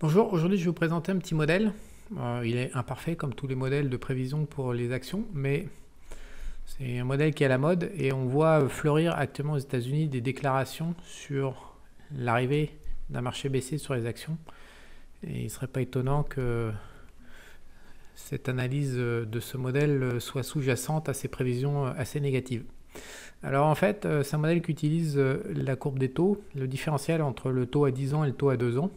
Bonjour, aujourd'hui je vais vous présenter un petit modèle. Il est imparfait comme tous les modèles de prévision pour les actions, mais c'est un modèle qui est à la mode et on voit fleurir actuellement aux États-Unis des déclarations sur l'arrivée d'un marché baissier sur les actions. Et il ne serait pas étonnant que cette analyse de ce modèle soit sous-jacente à ces prévisions assez négatives. Alors en fait, c'est un modèle qui utilise la courbe des taux, le différentiel entre le taux à 10 ans et le taux à 2 ans.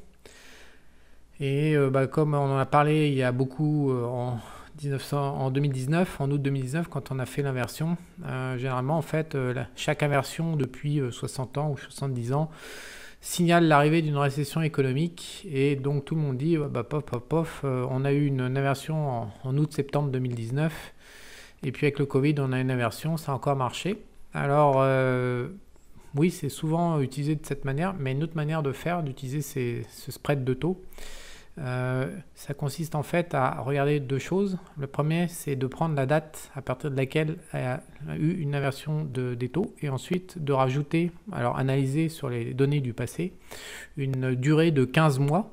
Et comme on en a parlé il y a beaucoup en 2019, en août 2019, quand on a fait l'inversion, généralement en fait chaque inversion depuis 60 ans ou 70 ans signale l'arrivée d'une récession économique et donc tout le monde dit on a eu une inversion en août-septembre 2019 et puis avec le Covid on a une inversion, ça a encore marché. Alors oui, c'est souvent utilisé de cette manière, mais une autre manière de faire, d'utiliser ce spread de taux. Ça consiste en fait à regarder deux choses. Le premier, c'est de prendre la date à partir de laquelle il y a eu une inversion des taux et ensuite de rajouter, alors analyser sur les données du passé, une durée de 15 mois.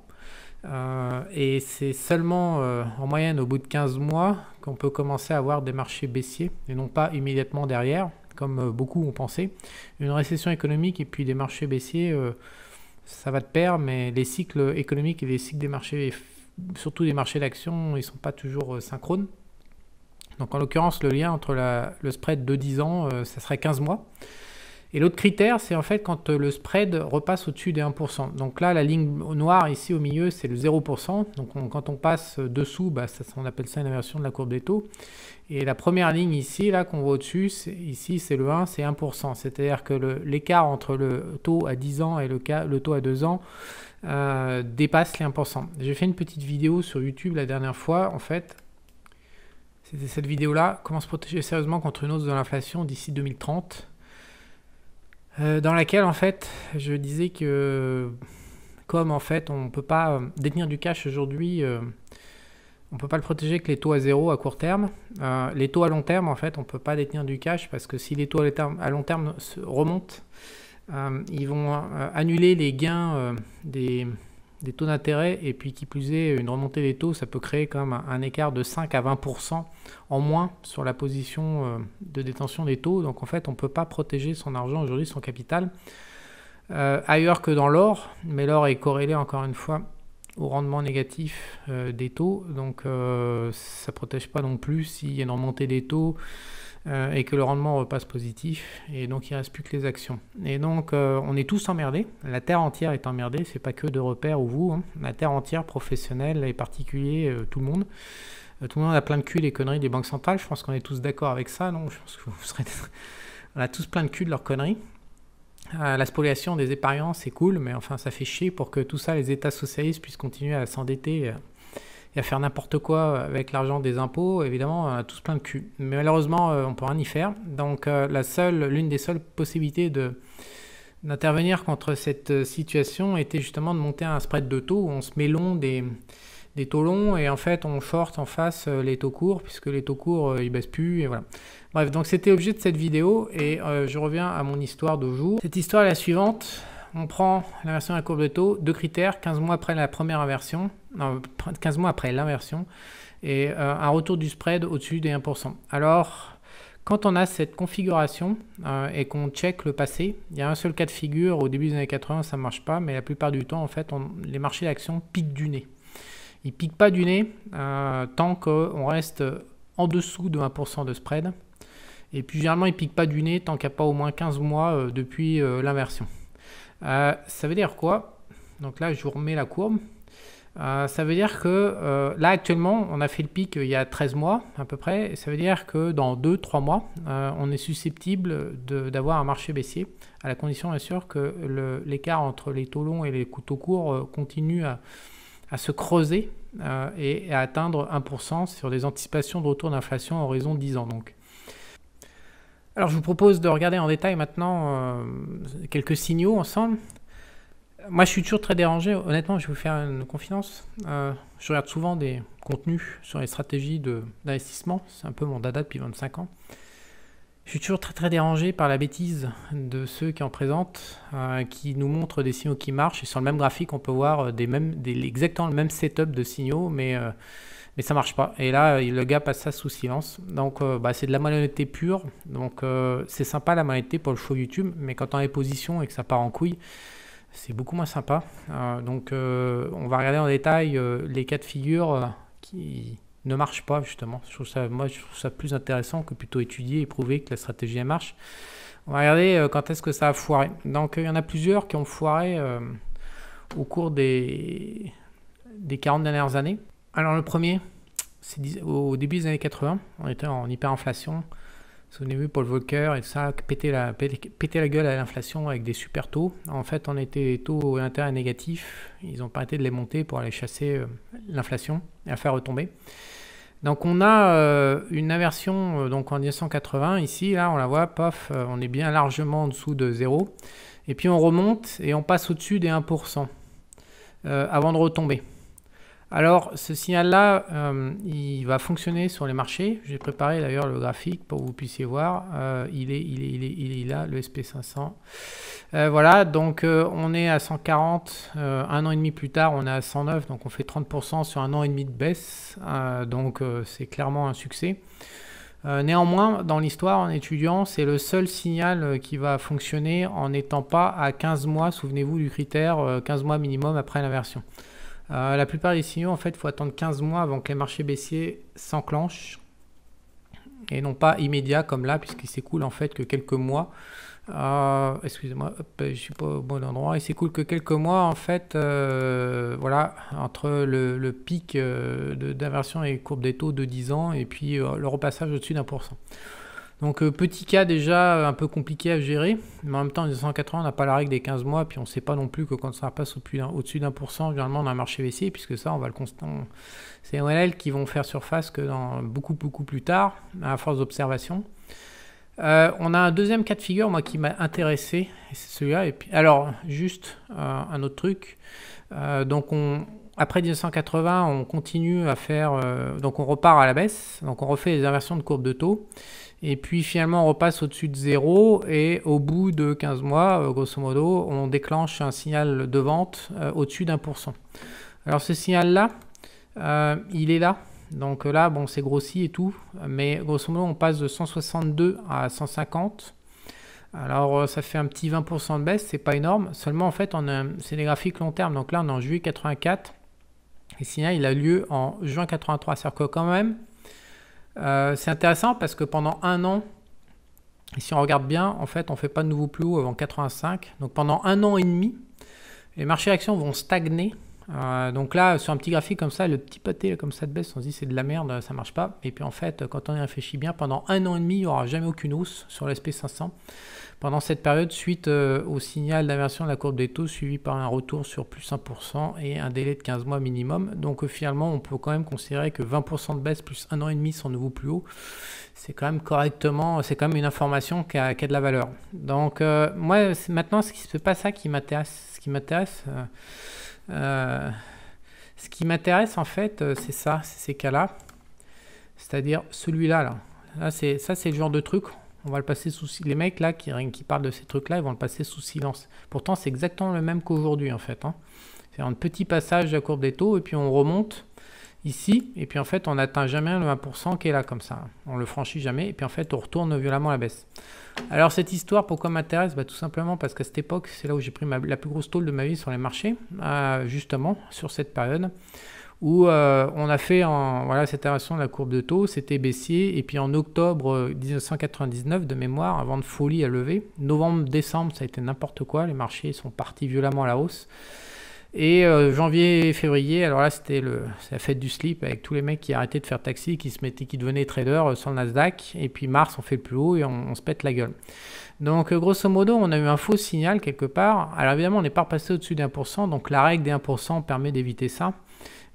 Et c'est seulement en moyenne au bout de 15 mois qu'on peut commencer à avoir des marchés baissiers et non pas immédiatement derrière, comme beaucoup ont pensé. Une récession économique et puis des marchés baissiers, ça va de pair, mais les cycles économiques et les cycles des marchés, surtout des marchés d'actions, ils ne sont pas toujours synchrones. Donc en l'occurrence, le lien entre le spread de 10 ans, ça serait 15 mois. Et l'autre critère, c'est en fait quand le spread repasse au-dessus des 1%. Donc là, la ligne noire ici au milieu, c'est le 0%. Donc quand on passe dessous, on appelle ça une inversion de la courbe des taux. Et la première ligne ici, là qu'on voit au-dessus, ici c'est le 1, c'est 1%. C'est-à-dire que l'écart entre le taux à 10 ans et le taux à 2 ans dépasse les 1%. J'ai fait une petite vidéo sur YouTube la dernière fois, en fait. C'était cette vidéo-là, comment se protéger sérieusement contre une hausse de l'inflation d'ici 2030. Dans laquelle en fait je disais que comme en fait on ne peut pas détenir du cash aujourd'hui, on ne peut pas le protéger avec les taux à zéro à court terme. Les taux à long terme en fait on ne peut pas détenir du cash parce que si les taux à long terme remontent, ils vont annuler les gains des taux d'intérêt et puis qui plus est une remontée des taux ça peut créer quand même un écart de 5 à 20% en moins sur la position de détention des taux. Donc en fait on ne peut pas protéger son argent aujourd'hui, son capital ailleurs que dans l'or, mais l'or est corrélé encore une fois au rendement négatif des taux, donc ça ne protège pas non plus s'il y a une remontée des taux et que le rendement repasse positif, et donc il ne reste plus que les actions. Et donc on est tous emmerdés, la terre entière est emmerdée, c'est pas que de repères ou vous, hein. La terre entière, professionnelle et particulier, tout le monde. Tout le monde a plein de cul les conneries des banques centrales, je pense qu'on est tous d'accord avec ça, non? Je pense que vous serez... On a tous plein de cul de leurs conneries. La spoliation des épargnants, c'est cool, mais enfin ça fait chier pour que tout ça, les États socialistes puissent continuer à s'endetter et à faire n'importe quoi avec l'argent des impôts. Évidemment, on a tous plein de cul. Mais malheureusement, on ne peut rien y faire. Donc l'une des seules possibilités d'intervenir contre cette situation était justement de monter un spread de taux où on se met long des taux longs et en fait on short en face les taux courts puisque les taux courts ils baissent plus et voilà. Bref, donc c'était l'objet de cette vidéo et je reviens à mon histoire d'aujourd'hui. Cette histoire est la suivante. On prend l'inversion de la courbe de taux, deux critères, 15 mois après la première inversion, non, 15 mois après l'inversion et un retour du spread au-dessus des 1%. Alors quand on a cette configuration et qu'on check le passé, il y a un seul cas de figure, au début des années 80 ça ne marche pas, mais la plupart du temps en fait les marchés d'actions piquent du nez. Ils ne piquent pas du nez tant qu'on reste en dessous de 1% de spread. Et puis généralement, ils ne piquent pas du nez tant qu'il n'y a pas au moins 15 mois depuis l'inversion. Ça veut dire quoi? Donc là, je vous remets la courbe. Ça veut dire que là, actuellement, on a fait le pic il y a 13 mois à peu près. Et ça veut dire que dans 2-3 mois, on est susceptible d'avoir un marché baissier, à la condition bien sûr que l'écart entre les taux longs et les taux courts continue à se creuser et à atteindre 1% sur des anticipations de retour d'inflation à horizon 10 ans. Donc. Alors je vous propose de regarder en détail maintenant quelques signaux ensemble. Moi je suis toujours très dérangé, honnêtement je vais vous faire une confidence. Je regarde souvent des contenus sur les stratégies d'investissement, c'est un peu mon dada depuis 25 ans. Je suis toujours très dérangé par la bêtise de ceux qui en présentent, qui nous montrent des signaux qui marchent. Et sur le même graphique, on peut voir exactement le même setup de signaux, mais ça marche pas. Et là, le gars passe ça sous silence. Donc, c'est de la malhonnêteté pure. Donc, c'est sympa la malhonnêteté pour le show YouTube, mais quand on est position et que ça part en couille, c'est beaucoup moins sympa. Donc, on va regarder en détail les cas de figure qui ne marchent pas, justement. Je trouve ça plus intéressant que plutôt étudier et prouver que la stratégie elle marche. On va regarder quand est-ce que ça a foiré. Donc, il y en a plusieurs qui ont foiré au cours des 40 dernières années. Alors, le premier, c'est au début des années 80. On était en hyperinflation. Souvenez-vous, Paul Volcker et tout ça, péter la gueule à l'inflation avec des super taux. En fait, on était taux d'intérêt négatifs. Ils n'ont pas arrêté de les monter pour aller chasser l'inflation et la faire retomber. Donc, on a une inversion donc en 1980. Ici, là, on la voit, paf, on est bien largement en dessous de 0. Et puis, on remonte et on passe au-dessus des 1% avant de retomber. Alors, ce signal-là, il va fonctionner sur les marchés. J'ai préparé d'ailleurs le graphique pour que vous puissiez voir. Il est là, le SP500. Voilà, donc on est à 140. Un an et demi plus tard, on est à 109. Donc, on fait 30% sur un an et demi de baisse. Donc, c'est clairement un succès. Néanmoins, dans l'histoire, en étudiant, c'est le seul signal qui va fonctionner en n'étant pas à 15 mois. Souvenez-vous du critère 15 mois minimum après l'inversion. La plupart des signaux, en fait, il faut attendre 15 mois avant que les marchés baissiers s'enclenchent et non pas immédiat comme là, puisqu'il s'écoule en fait que quelques mois. Excusez-moi, je ne suis pas au bon endroit. Il s'écoule que quelques mois en fait, voilà, entre le pic d'inversion et courbe des taux de 10 ans et puis le repassage au-dessus d'1%. Donc petit cas déjà un peu compliqué à gérer, mais en même temps en 1980 on n'a pas la règle des 15 mois, puis on ne sait pas non plus que quand ça repasse au-dessus d'1%, généralement on a un marché baissier, puisque ça on va le constater. C'est les ONL qui vont faire surface que dans beaucoup plus tard, à force d'observation. On a un deuxième cas de figure, moi qui m'a intéressé, et c'est celui-là. Et puis, alors juste un autre truc, donc après 1980 on continue à faire, donc on repart à la baisse, donc on refait les inversions de courbe de taux. Et puis finalement on repasse au-dessus de 0 et au bout de 15 mois, grosso modo, on déclenche un signal de vente au-dessus d'1%. Alors ce signal-là, il est là. Donc là, bon, c'est grossi et tout, mais grosso modo, on passe de 162 à 150. Alors ça fait un petit 20% de baisse, c'est pas énorme. Seulement en fait, c'est des graphiques long terme. Donc là, on est en juillet 84. Et le signal, il a lieu en juin 83. C'est-à-dire que quand même, c'est intéressant parce que pendant un an, et si on regarde bien, en fait, on ne fait pas de nouveau plus haut avant 85. Donc pendant un an et demi, les marchés actions vont stagner. Donc là, sur un petit graphique comme ça, le petit pâté comme ça de baisse, on se dit c'est de la merde, ça marche pas. Et puis en fait, quand on y réfléchit bien, pendant un an et demi, il n'y aura jamais aucune hausse sur l'SP500. Pendant cette période, suite au signal d'inversion de la courbe des taux, suivi par un retour sur plus 1% et un délai de 15 mois minimum. Donc finalement, on peut quand même considérer que 20% de baisse plus un an et demi sans nouveau plus haut, c'est quand même correctement, c'est quand même une information qui a de la valeur. Donc moi, maintenant, c'est pas ça qui m'intéresse. Ce qui m'intéresse en fait, c'est ça, c'est ces cas-là. C'est-à-dire celui-là. Là, c'est le genre de truc. On va le passer sous silence. Les mecs là qui parlent de ces trucs-là, ils vont le passer sous silence. Pourtant, c'est exactement le même qu'aujourd'hui en fait. C'est un petit passage de la courbe des taux et puis on remonte ici. Et puis en fait, on n'atteint jamais le 1% qui est là comme ça. On le franchit jamais. Et puis en fait, on retourne violemment à la baisse. Alors cette histoire, pourquoi m'intéresse? Tout simplement parce qu'à cette époque, c'est là où j'ai pris la plus grosse tôle de ma vie sur les marchés, justement sur cette période où on a fait cette inversion de la courbe de taux, c'était baissier, et puis en octobre 1999 de mémoire, avant de folie à lever, novembre-décembre ça a été n'importe quoi, les marchés sont partis violemment à la hausse. Et janvier et février, alors là c'est la fête du slip avec tous les mecs qui arrêtaient de faire taxi, qui devenaient traders sur le Nasdaq. Et puis mars on fait le plus haut et on se pète la gueule. Donc grosso modo on a eu un faux signal quelque part. Alors évidemment on n'est pas repassé au-dessus d'1%, donc la règle des 1% permet d'éviter ça.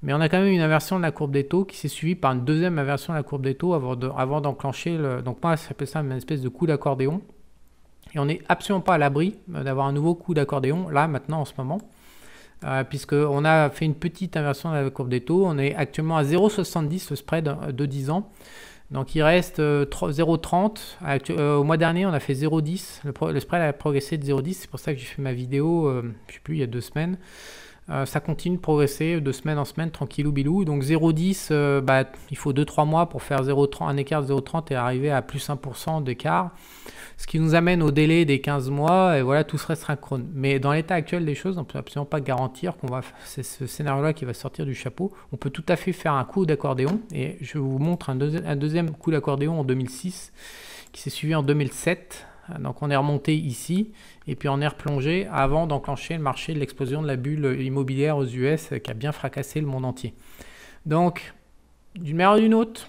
Mais on a quand même une inversion de la courbe des taux qui s'est suivie par une deuxième inversion de la courbe des taux avant d'enclencher donc moi ça s'appelle ça une espèce de coup d'accordéon. Et on n'est absolument pas à l'abri d'avoir un nouveau coup d'accordéon là maintenant en ce moment. Puisqu'on a fait une petite inversion de la courbe des taux, on est actuellement à 0,70 le spread de 10 ans. Donc il reste 0,30. Au mois dernier, on a fait 0,10. Le spread a progressé de 0,10. C'est pour ça que j'ai fait ma vidéo, je ne sais plus, il y a 2 semaines. Ça continue de progresser de semaine en semaine, tranquillou bilou. Donc 0,10, il faut 2-3 mois pour faire 0,30, un écart de 0,30 et arriver à plus 1% d'écart. Ce qui nous amène au délai des 15 mois, et voilà, tout serait synchrone. Mais dans l'état actuel des choses, on ne peut absolument pas garantir qu'on va, c'est ce scénario-là qui va sortir du chapeau. On peut tout à fait faire un coup d'accordéon, et je vous montre un deuxième coup d'accordéon en 2006, qui s'est suivi en 2007. Donc on est remonté ici, et puis on est replongé avant d'enclencher le marché de l'explosion de la bulle immobilière aux US qui a bien fracassé le monde entier. Donc, d'une manière ou d'une autre,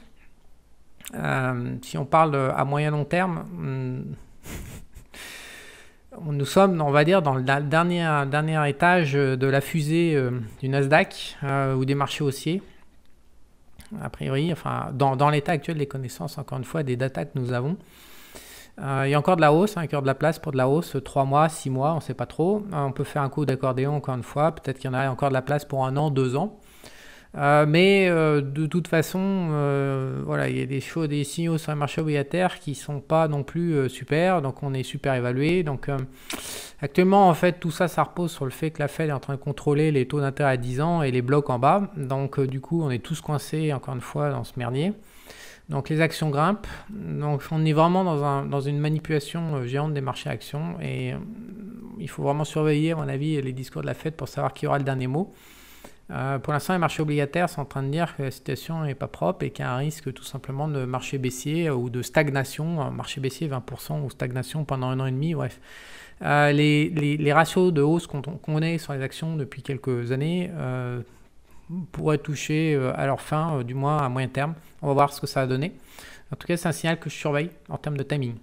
si on parle à moyen long terme, nous sommes, on va dire, dans le dernier étage de la fusée du Nasdaq ou des marchés haussiers. A priori, enfin, dans l'état actuel des connaissances, encore une fois, des datas que nous avons. Il y a encore de la hausse, il y a encore de la place pour de la hausse, 3 mois, 6 mois, on ne sait pas trop. On peut faire un coup d'accordéon encore une fois, peut-être qu'il y en a encore de la place pour 1 an, 2 ans. Mais de toute façon, voilà, il y a des signaux sur les marchés obligataires qui ne sont pas non plus super, donc on est super évalué. Donc actuellement, en fait, tout ça, ça repose sur le fait que la Fed est en train de contrôler les taux d'intérêt à 10 ans et les blocs en bas. Donc du coup, on est tous coincés, encore une fois, dans ce merdier. Donc les actions grimpent, donc on est vraiment dans une manipulation géante des marchés actions et il faut vraiment surveiller à mon avis les discours de la Fed pour savoir qui aura le dernier mot. Pour l'instant les marchés obligataires sont en train de dire que la situation n'est pas propre et qu'il y a un risque tout simplement de marché baissier ou de stagnation, marché baissier 20% ou stagnation pendant 1 an et demi, bref. Les ratios de hausse qu'on connaît sur les actions depuis quelques années pourraient toucher à leur fin, du moins à moyen terme. On va voir ce que ça va donner. En tout cas, c'est un signal que je surveille en termes de timing.